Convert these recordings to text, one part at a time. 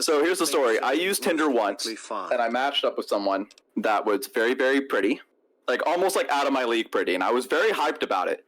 So here's the story. I used Tinder once, and I matched up with someone that was very, very pretty. Like, almost like out of my league pretty, and I was very hyped about it.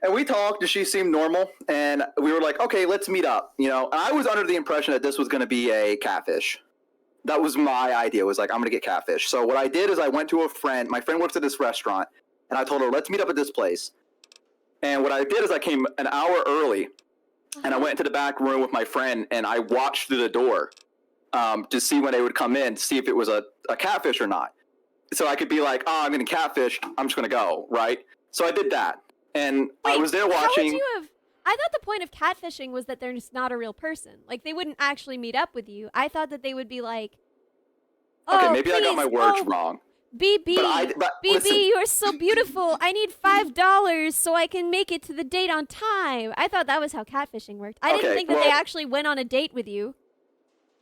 And we talked, and she seemed normal, and we were like, okay, let's meet up, you know? And I was under the impression that this was going to be a catfish. That was my idea, was like, I'm going to get catfish. So what I did is I went to a friend. My friend works at this restaurant, and I told her, let's meet up at this place. And what I did is I came an hour early, and I went into the back room with my friend, and I watched through the door to see when they would come in, to see if it was a catfish or not. So I could be like, oh, I'm getting catfished. I'm just going to go, right? So I did that. And I was there watching. How would you have? I thought the point of catfishing was that they're just not a real person. Like, they wouldn't actually meet up with you. I thought that they would be like, oh, okay, maybe please, I got my words wrong. BB, listen. you are so beautiful. I need $5 so I can make it to the date on time. I thought that was how catfishing worked. I didn't think that they actually went on a date with you.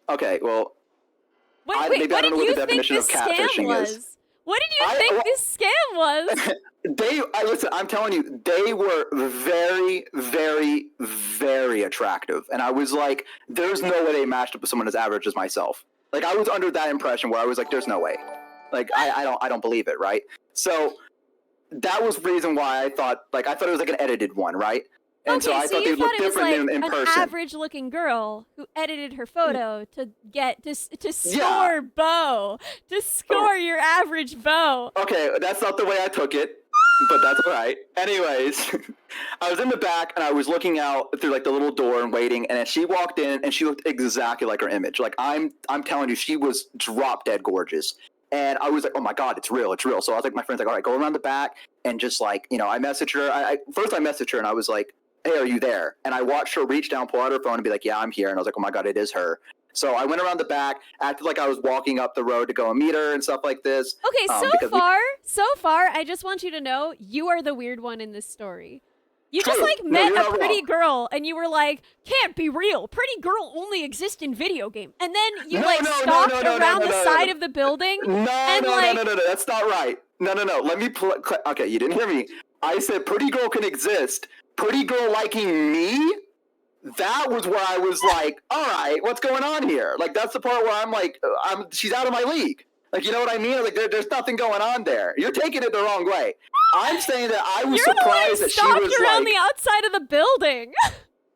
Okay, well, what did you think this scam was? What did you think this scam was? Listen, I'm telling you, they were very, very, very attractive. And I was like, there's no way they matched up with someone as average as myself. Like, I was under that impression where I was like, there's no way. Like, I don't believe it, right? So that was the reason why I thought it was like an edited one, right? And okay, so I thought they looked different in person. An average-looking girl who edited her photo to get to score Bo, to score your average Bo. Okay, that's not the way I took it, but that's all right. Anyways, I was in the back and I was looking out through like the little door and waiting, and then she walked in and she looked exactly like her image. Like I'm telling you, she was drop dead gorgeous. And I was like, oh my God, it's real, it's real. So I was like, my friend's like, all right, go around the back and just like, you know, I messaged her. First I messaged her and I was like, hey, are you there? And I watched her reach down, pull out her phone and be like, yeah, I'm here. And I was like, oh my God, it is her. So I went around the back, acted like I was walking up the road to go and meet her and stuff like this. Okay, so far, I just want you to know you are the weird one in this story. You just met a pretty girl and you were like, can't be real. Pretty girl only exists in video game. And then you stalked around the side of the building. No, that's not right. No. Let me okay, you didn't hear me. I said pretty girl can exist. Pretty girl liking me? That was where I was like, all right, what's going on here? Like, that's the part where I'm like, she's out of my league. Like, you know what I mean? Like, there's nothing going on there. You're taking it the wrong way. I'm saying that I was surprised that she was around the outside of the building.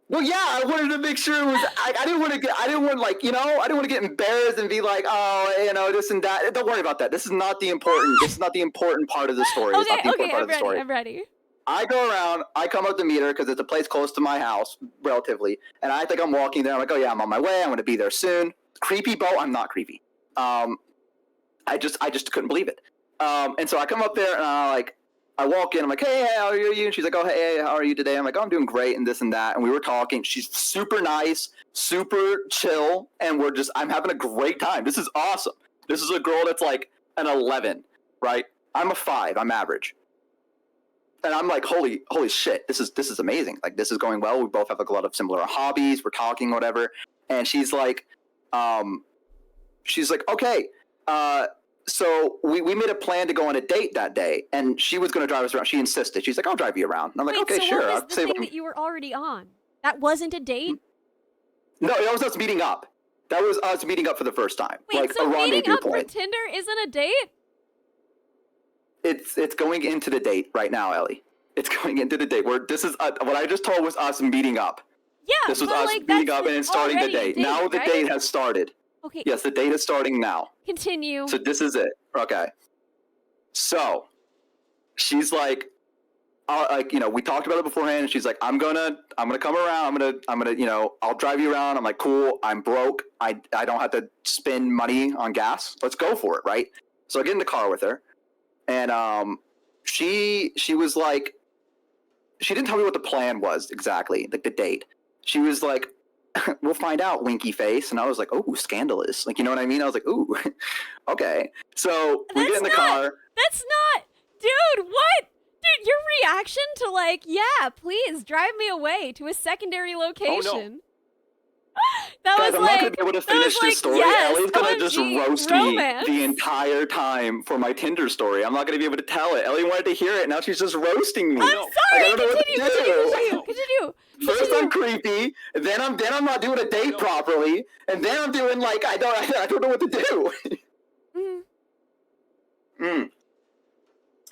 Well, yeah, I wanted to make sure it was. I didn't want to get embarrassed and be like, oh, you know, this and that. Don't worry about that. This is not the important. This is not the important part of the story. I'm ready. I go around, I come up to meet her because it's a place close to my house, relatively. And I think I'm walking there. I'm like, oh, yeah, I'm on my way. I'm going to be there soon. Creepy, Bo? I'm not creepy. I just couldn't believe it. And so I come up there and I walk in. I'm like, hey, how are you? And she's like, oh, hey, how are you today? I'm like, oh, I'm doing great and this and that. And we were talking. She's super nice, super chill. And I'm having a great time. This is awesome. This is a girl that's like an 11, right? I'm a 5. I'm average. And I'm like, holy shit, this is amazing. Like, this is going well. We both have like a lot of similar hobbies. We're talking, whatever. And she's like, okay. So we made a plan to go on a date that day, and she was going to drive us around. She insisted. She's like, I'll drive you around. And I'm like, okay, so sure. What was the thing that you were already on? That wasn't a date? No, that was us meeting up. That was us meeting up for the first time. Wait, like so a meeting up point. for Tinder isn't a date? It's going into the date right now, Ellie. It's going into the date. What I just told was us meeting up. Yeah, this was us meeting up and starting the date. Now the date has started. Okay. Yes, the date is starting now. Continue. So this is it. Okay. So she's like, we talked about it beforehand. And she's like, I'm gonna come around. I'm gonna, I'll drive you around. I'm like, cool. I'm broke. I don't have to spend money on gas. Let's go for it, right? So I get in the car with her. And she was like, she didn't tell me what the plan was exactly, like the date. She was like, we'll find out, winky face. And I was like, oh, scandalous. Like, you know what I mean? I was like, ooh, okay. So we get in the car. That's not, dude, what? Dude, your reaction to like, yeah, please drive me away to a secondary location. That Guys, was I'm like, not going to be able to finish this story. Yes, Ellie's going to just OMG, roast romance. me the entire time for my Tinder story. I'm not going to be able to tell it. Ellie wanted to hear it. Now she's just roasting me. I'm sorry. Continue. First I'm creepy, then I'm not doing a date properly, and then I'm doing like I don't know what to do.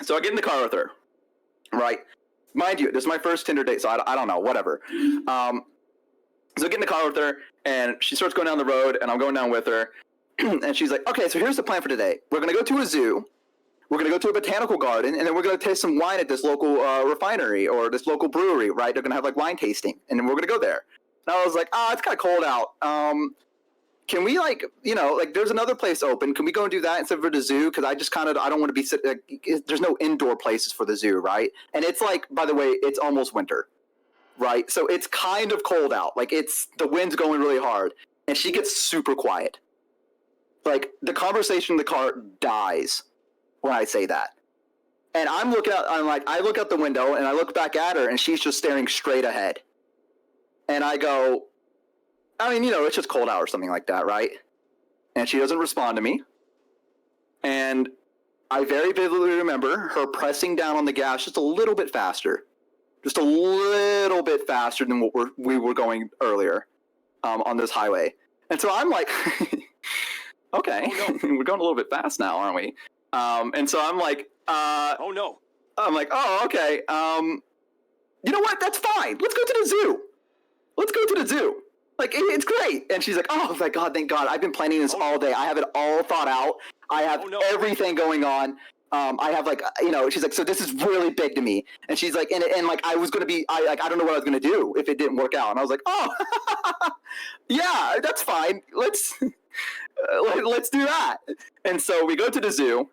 So I get in the car with her, right? Mind you, this is my first Tinder date, so I don't know, whatever. So I get in the car with her, and she starts going down the road, and I'm going down with her, and she's like, okay, so here's the plan for today. We're going to go to a zoo, we're going to go to a botanical garden, and then we're going to taste some wine at this local refinery or this local brewery, right? They're going to have like wine tasting, and then we're going to go there. And I was like, it's kind of cold out. Can we there's another place open. Can we go and do that instead of the zoo? Because I don't want to be sitting. There's no indoor places for the zoo, right? And it's like, by the way, it's almost winter. Right, so it's kind of cold out. Like the wind's going really hard, and she gets super quiet. Like the conversation in the car dies when I say that. And I look out the window and I look back at her, and she's just staring straight ahead. And I go, it's just cold out or something like that, right? And she doesn't respond to me. And I very vividly remember her pressing down on the gas just a little bit faster. Just a little bit faster than what we were going earlier on this highway. And so I'm like, okay, we're going a little bit fast now, aren't we? And so I'm like, oh no. I'm like, oh, okay. You know what? That's fine. Let's go to the zoo. Like, it's great. And she's like, oh my God, thank God. I've been planning this all day. I have it all thought out. I have everything going on. I have she's like, so this is really big to me. And she's like, and like, I was going to be, I don't know what I was going to do if it didn't work out. And I was like, oh, yeah, that's fine. Let's do that. And so we go to the zoo.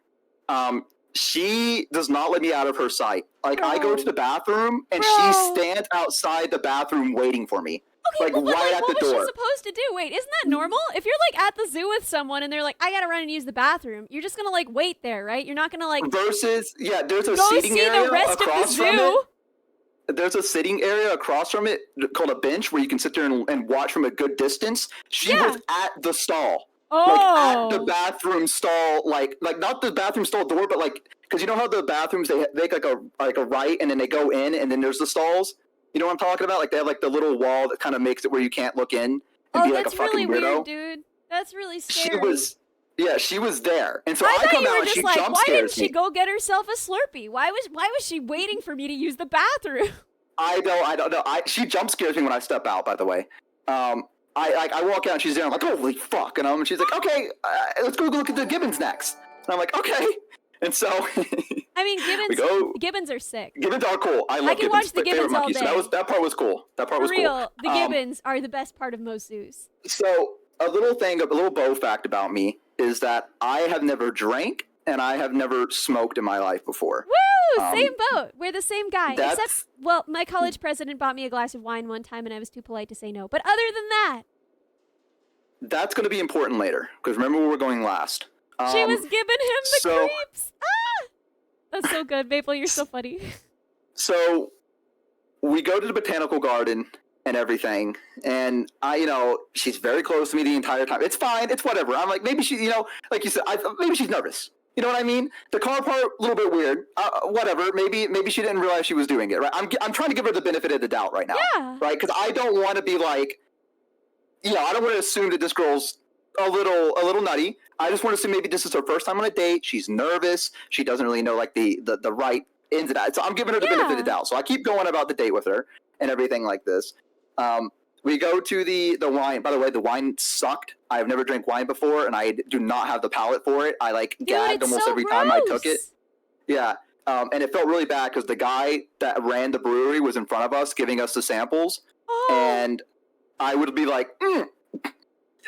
She does not let me out of her sight. Like, I go to the bathroom, and she stands outside the bathroom waiting for me. Okay, right at the door. What was she supposed to do? Wait, isn't that normal? If you're like at the zoo with someone and they're like, I gotta run and use the bathroom, you're just gonna like wait there, right? You're not gonna like versus there's a go seating see area the rest of the zoo. There's a sitting area across from it called a bench where you can sit there and watch from a good distance. She was at the stall. Like at the bathroom stall, like not the bathroom stall door, but like, because you know how the bathrooms they make like a right and then they go in and then there's the stalls. You know what I'm talking about? Like they have like the little wall that kind of makes it where you can't look in and be like a fucking really weirdo. Weird, dude. That's really scary. She was there, and so I come out and she jump scares me. Why didn't she go get herself a Slurpee? Why was she waiting for me to use the bathroom? I don't know. She jump scares me when I step out. By the way, I walk out and she's there. I'm like, holy fuck, and she's like, okay, let's go look at the gibbons next. And I'm like, okay. And so, I mean, gibbons are sick. Gibbons are cool. I love gibbons. I can watch the gibbons all day. So that part was cool. For real, the gibbons are the best part of most zoos. So a little Bo fact about me is that I have never drank and I have never smoked in my life before. Woo! Same boat. We're the same guy. Except, my college president bought me a glass of wine one time and I was too polite to say no. But other than that, that's going to be important later because remember where we're going last. She was giving him the creeps. That's so good, Maple. You're so funny. So we go to the botanical garden and everything, and she's very close to me the entire time. It's fine. It's whatever. I'm like, maybe she, like you said, maybe she's nervous. You know what I mean? The car part, a little bit weird. Whatever. Maybe she didn't realize she was doing it. Right? I'm trying to give her the benefit of the doubt right now. Yeah. Right? Because I don't want to be like, I don't want to assume that this girl's a little nutty. I just want to assume maybe this is her first time on a date. She's nervous. She doesn't really know like the right ins and outs. So I'm giving her the benefit of the doubt. So I keep going about the date with her and everything like this. We go to the wine. By the way, the wine sucked. I've never drank wine before, and I do not have the palate for it. I gagged almost every time I took it. Yeah. And it felt really bad because the guy that ran the brewery was in front of us giving us the samples. And I would be like,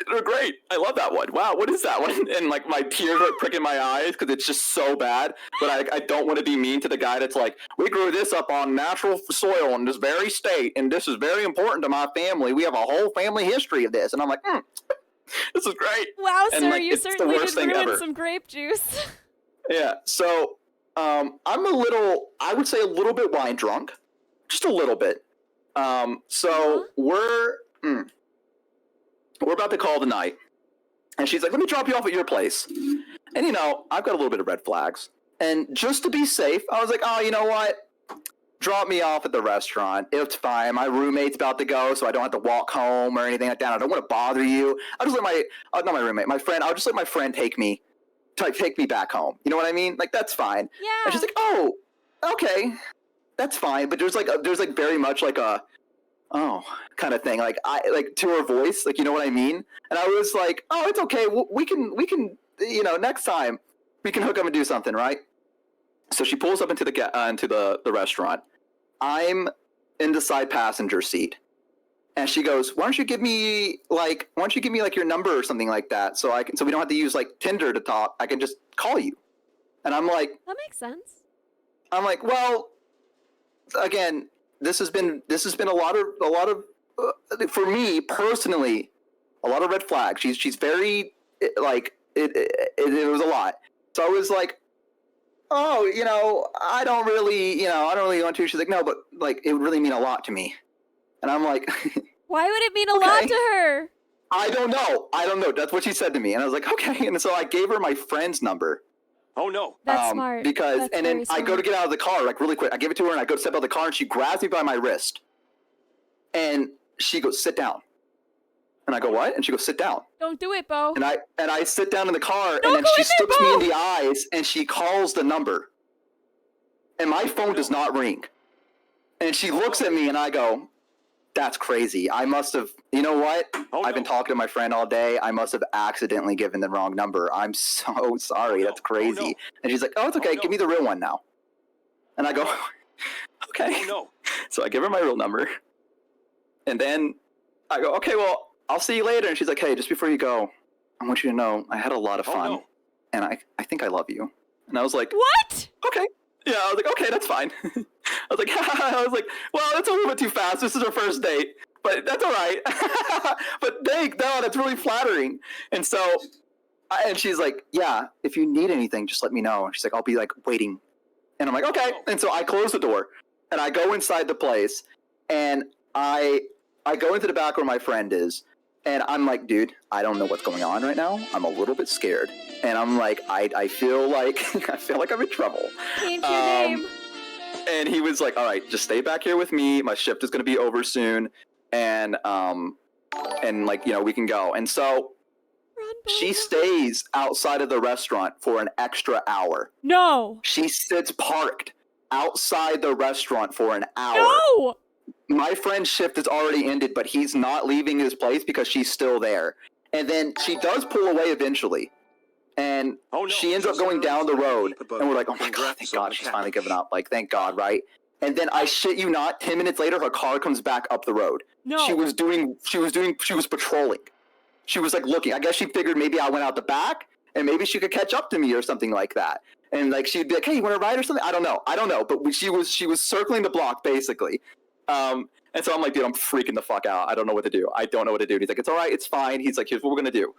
they're great. I love that one. Wow, what is that one? And like my tears are pricking my eyes because it's just so bad. But I don't want to be mean to the guy that's like, we grew this up on natural soil in this very state, and this is very important to my family. We have a whole family history of this. And I'm like, this is great. Wow, and sir, you certainly did ruin some grape juice. Yeah, so I'm I would say a little bit wine drunk. Just a little bit. we're about to call it a night. And she's like, let me drop you off at your place. And, you know, I've got a little bit of red flags. And just to be safe, I was like, oh, you know what? Drop me off at the restaurant. It's fine. My roommate's about to go, so I don't have to walk home or anything like that. I don't want to bother you. I'll just let not my roommate, my friend, I'll just let my friend take me back home. You know what I mean? Like, that's fine. Yeah. And she's like, oh, okay. That's fine. But there's very much like a, oh, kind of thing. Like, to her voice, like, you know what I mean? And I was like, oh, it's okay. We can, you know, next time we can hook up and do something, right? So she pulls up into the restaurant. I'm in the side passenger seat, and she goes, "Why don't you give me like your number or something like that, so we don't have to use like Tinder to talk. I can just call you." And I'm like, that makes sense. I'm like, well, again, this has been a lot of for me personally, a lot of red flags. She's very like it was a lot. So I was like, oh, you know, I don't really want to. She's like, no, but like, it would really mean a lot to me. And I'm like, why would it mean a lot to her? I don't know. That's what she said to me. And I was like, okay. And so I gave her my friend's number. Oh, no. That's smart. And then I go to get out of the car, like really quick. I give it to her and I go to step out of the car and she grabs me by my wrist. And she goes, sit down. And I go, what? And she goes, sit down. Don't do it, Bo. And I sit down in the car, Don't and then she looks me in the eyes, and she calls the number. And my phone does not ring. And she looks at me, and I go, that's crazy. I must have, you know what? I've been talking to my friend all day. I must have accidentally given the wrong number. I'm so sorry. That's crazy. And she's like, oh, it's okay. Give me the real one now. And I go, okay. So I give her my real number. And then I go, okay, well, I'll see you later. And she's like, hey, just before you go, I want you to know I had a lot of fun. And I think I love you. And I was like, what? Okay. Yeah, I was like, okay, that's fine. I was like, well, that's a little bit too fast. This is our first date. But that's all right. But that's really flattering. And so, and she's like, yeah, if you need anything, just let me know. And she's like, I'll be like waiting. And I'm like, okay. And so I close the door and I go inside the place and I go into the back where my friend is. And I'm like, dude, I don't know what's going on right now. I'm a little bit scared. And I'm like, I feel like I'm in trouble. Change your name. And he was like, all right, just stay back here with me. My shift is going to be over soon. And like, you know, we can go. And so she stays outside of the restaurant for an extra hour. No. She sits parked outside the restaurant for an hour. No. My friend's shift is already ended, but he's not leaving his place because she's still there. And then she does pull away eventually. And she ends up going down the road. And we're like, oh my God, thank God she's finally given up. Like, thank God, right? And then I shit you not, 10 minutes later, her car comes back up the road. No. She was patrolling. She was like looking. I guess she figured maybe I went out the back and maybe she could catch up to me or something like that. And like, she'd be like, hey, you want to ride or something? I don't know. But she was circling the block basically. And so I'm like, dude, I'm freaking the fuck out. I don't know what to do. And he's like, it's all right. It's fine. He's like, here's what we're going to do.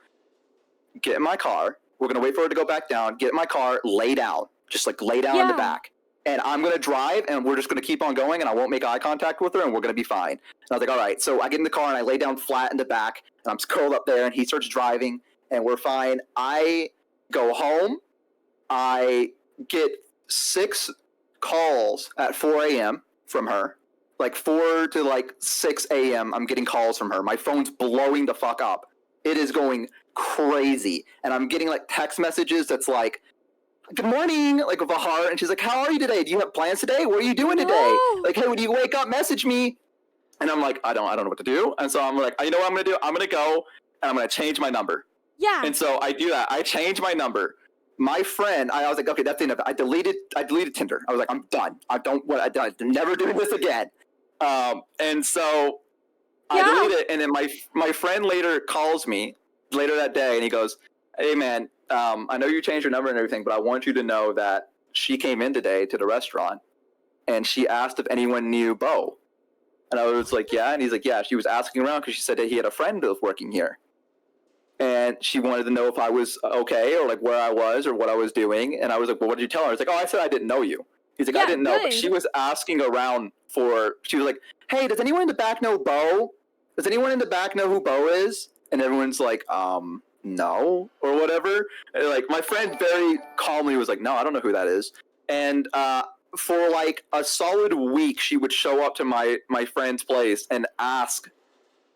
Get in my car. We're going to wait for her to go back down. Get in my car. Lay down. Just like lay down in the back. And I'm going to drive and we're just going to keep on going and I won't make eye contact with her and we're going to be fine. And I was like, all right. So I get in the car and I lay down flat in the back and I'm curled up there and he starts driving and we're fine. I go home. I get 6 calls at 4 a.m. from her. Like 4 to like 6 a.m. I'm getting calls from her. My phone's blowing the fuck up. It is going crazy. And I'm getting like text messages that's like, good morning, like with a heart. And she's like, how are you today? Do you have plans today? What are you doing today? Like, hey, when you wake up, message me. And I'm like, I don't know what to do. And so I'm like, you know what I'm going to do? I'm going to go and I'm going to change my number. Yeah. And so I do that. I change my number. My friend, I was like, okay, that's enough. I deleted Tinder. I was like, I'm done. I'm never doing this again. And so I delete it. And then my friend later calls me later that day and he goes, hey man, I know you changed your number and everything, but I want you to know that she came in today to the restaurant and she asked if anyone knew Bo. And I was like, yeah. And he's like, yeah, she was asking around because she said that he had a friend that was working here. And she wanted to know if I was okay or like where I was or what I was doing. And I was like, well, what did you tell her? I was like, oh, I said I didn't know you. He's like, I didn't know. But she was asking around she was like, hey, does anyone in the back know Bo? Does anyone in the back know who Bo is? And everyone's like, no, or whatever. And like, my friend very calmly was like, no, I don't know who that is. And for like a solid week, she would show up to my friend's place and ask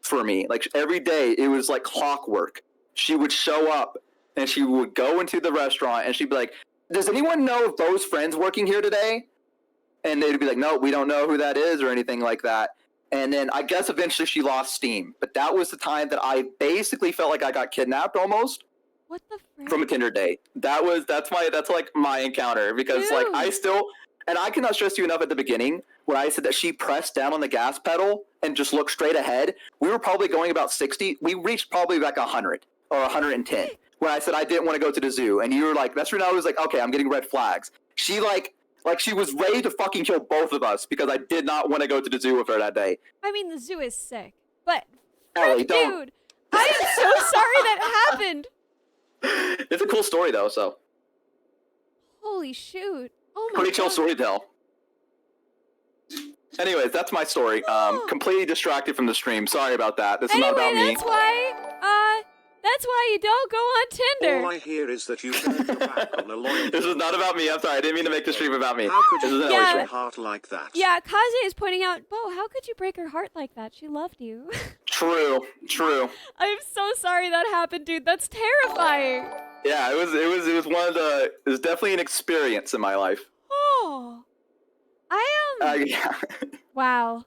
for me. Like every day, it was like clockwork. She would show up and she would go into the restaurant and she'd be like, does anyone know if Bo's friend's working here today? And they'd be like, no, we don't know who that is or anything like that. And then I guess eventually she lost steam. But that was the time that I basically felt like I got kidnapped almost. What the frick? From a Tinder date. That's like my encounter because like I still, and I cannot stress you enough at the beginning when I said that she pressed down on the gas pedal and just looked straight ahead. We were probably going about 60. We reached probably like 100 or 110 when I said I didn't want to go to the zoo. And you were like, that's when I was like, okay, I'm getting red flags. She like she was ready to fucking kill both of us because I did not want to go to the zoo with her that day. I mean, the zoo is sick, but Ellie, dude, I am so sorry that happened. It's a cool story though, so. Holy shoot! Oh my Pretty chill God. story to tell. Anyways, that's my story. Completely distracted from the stream. Sorry about that. This is not about me. That's why you don't go on Tinder. All I hear is that you turned your back on a loyal. This is not about me. I'm sorry. I didn't mean to make the stream about me. How could you break Yeah. her heart like that? Yeah, Kaze is pointing out, Bo, how could you break her heart like that? She loved you. True. I'm so sorry that happened, dude. That's terrifying. Yeah, it was one of the. It was definitely an experience in my life. Oh, I am. Yeah. Wow.